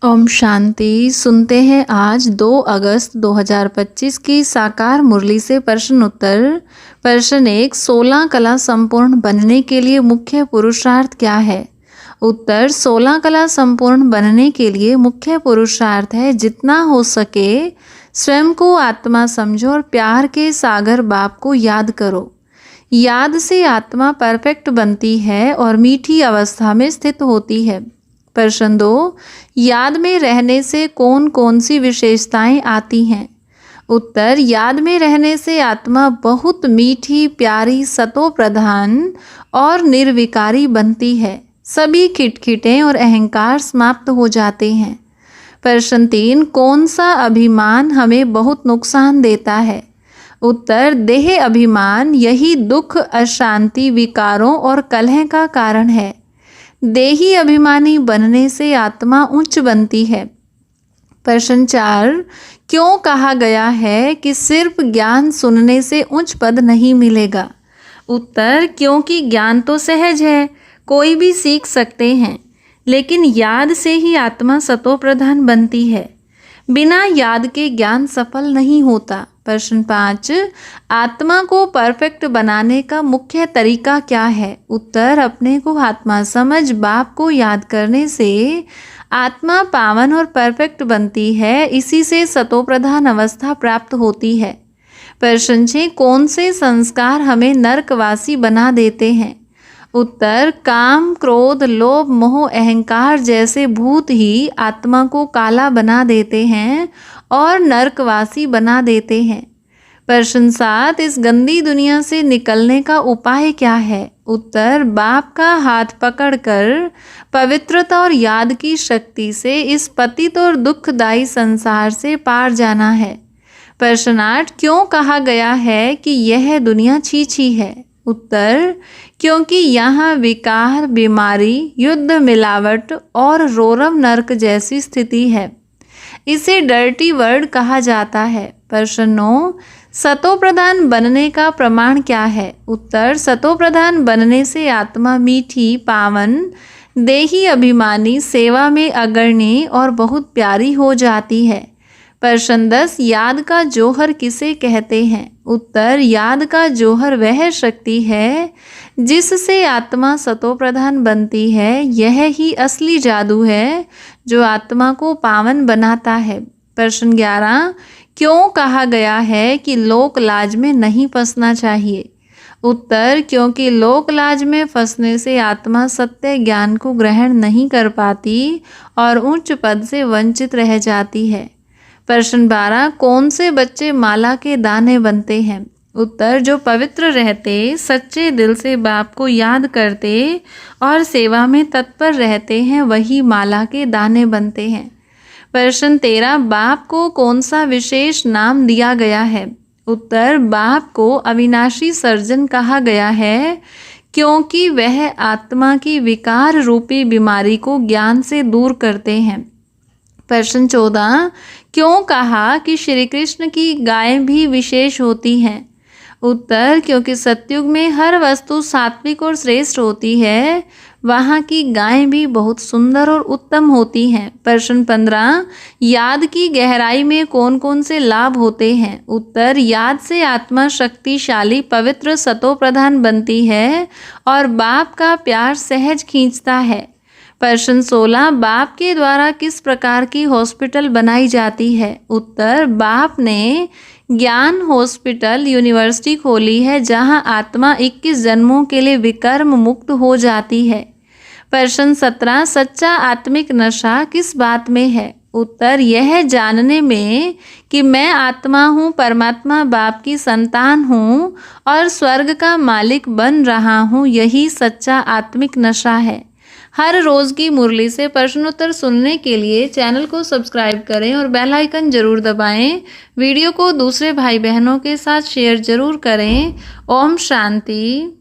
ओम शांति। सुनते हैं आज 2 अगस्त 2025 की साकार मुरली से प्रश्न उत्तर। प्रश्न 1, 16 कला संपूर्ण बनने के लिए मुख्य पुरुषार्थ क्या है? उत्तर, 16 कला संपूर्ण बनने के लिए मुख्य पुरुषार्थ है जितना हो सके स्वयं को आत्मा समझो और प्यार के सागर बाप को याद करो। याद से आत्मा परफेक्ट बनती है और मीठी अवस्था में स्थित होती है। प्रश्न 2, याद में रहने से कौन कौन सी विशेषताएं आती हैं? उत्तर, याद में रहने से आत्मा बहुत मीठी, प्यारी, सतो प्रधान और निर्विकारी बनती है। सभी खिटखिटें और अहंकार समाप्त हो जाते हैं। प्रश्न 3, कौन सा अभिमान हमें बहुत नुकसान देता है? उत्तर, देह अभिमान। यही दुख, अशांति, विकारों और कलह का कारण है। देही अभिमानी बनने से आत्मा उच्च बनती है। प्रश्न 4, क्यों कहा गया है कि सिर्फ ज्ञान सुनने से उच्च पद नहीं मिलेगा? उत्तर, क्योंकि ज्ञान तो सहज है, कोई भी सीख सकते हैं, लेकिन याद से ही आत्मा सतो प्रधान बनती है। बिना याद के ज्ञान सफल नहीं होता। प्रश्न 5, आत्मा को परफेक्ट बनाने का मुख्य तरीका क्या है? उत्तर, अपने को आत्मा समझ बाप को याद करने से आत्मा पावन और परफेक्ट बनती है। इसी से सतो प्रधान अवस्था प्राप्त होती है। प्रश्न 6, कौन से संस्कार हमें नरकवासी बना देते हैं? उत्तर, काम, क्रोध, लोभ, मोह, अहंकार जैसे भूत ही आत्मा को काला बना देते हैं और नरकवासी बना देते हैं। प्रश्न 7, इस गंदी दुनिया से निकलने का उपाय क्या है? उत्तर, बाप का हाथ पकड़कर पवित्रता और याद की शक्ति से इस पतित और दुखदायी संसार से पार जाना है। प्रश्न 8, क्यों कहा गया है कि यह दुनिया छीछी है? उत्तर, क्योंकि यहाँ विकार, बीमारी, युद्ध, मिलावट और रोरम नरक जैसी स्थिति है। इसे डर्टी वर्ड कहा जाता है। प्रश्न 9, सतो प्रधान बनने का प्रमाण क्या है? उत्तर, सतो प्रधान बनने से आत्मा मीठी, पावन, देही अभिमानी, सेवा में अग्रणी और बहुत प्यारी हो जाती है। प्रश्न 10, याद का जौहर किसे कहते हैं? उत्तर, याद का जौहर वह शक्ति है जिससे आत्मा सतो प्रधान बनती है। यह ही असली जादू है जो आत्मा को पावन बनाता है। प्रश्न 11, क्यों कहा गया है कि लोक लाज में नहीं फंसना चाहिए? उत्तर, क्योंकि लोक लाज में फंसने से आत्मा सत्य ज्ञान को ग्रहण नहीं कर पाती और उच्च पद से वंचित रह जाती है। प्रश्न 12, कौन से बच्चे माला के दाने बनते हैं? उत्तर, जो पवित्र रहते, सच्चे दिल से बाप को याद करते और सेवा में तत्पर रहते हैं, वही माला के दाने बनते हैं। प्रश्न 13, बाप को कौन सा विशेष नाम दिया गया है? उत्तर, बाप को अविनाशी सर्जन कहा गया है क्योंकि वह आत्मा की विकार रूपी बीमारी को ज्ञान से दूर करते हैं। प्रश्न 14, क्यों कहा कि श्री कृष्ण की गाय भी विशेष होती हैं? उत्तर, क्योंकि सतयुग में हर वस्तु सात्विक और श्रेष्ठ होती है, वहाँ की गायें भी बहुत सुंदर और उत्तम होती हैं। प्रश्न 15, याद की गहराई में कौन कौन से लाभ होते हैं? उत्तर, याद से आत्मा शक्तिशाली, पवित्र, सतो प्रधान बनती है और बाप का प्यार सहज खींचता है। प्रश्न 16, बाप के द्वारा किस प्रकार की हॉस्पिटल बनाई जाती है? उत्तर, बाप ने ज्ञान हॉस्पिटल यूनिवर्सिटी खोली है जहां आत्मा 21 जन्मों के लिए विकर्म मुक्त हो जाती है। प्रश्न 17, सच्चा आत्मिक नशा किस बात में है? उत्तर, यह जानने में कि मैं आत्मा हूँ, परमात्मा बाप की संतान हूँ और स्वर्ग का मालिक बन रहा हूँ, यही सच्चा आत्मिक नशा है। हर रोज़ की मुरली से प्रश्नोत्तर सुनने के लिए चैनल को सब्सक्राइब करें और बेल आइकन जरूर दबाएं। वीडियो को दूसरे भाई बहनों के साथ शेयर जरूर करें। ओम शांति।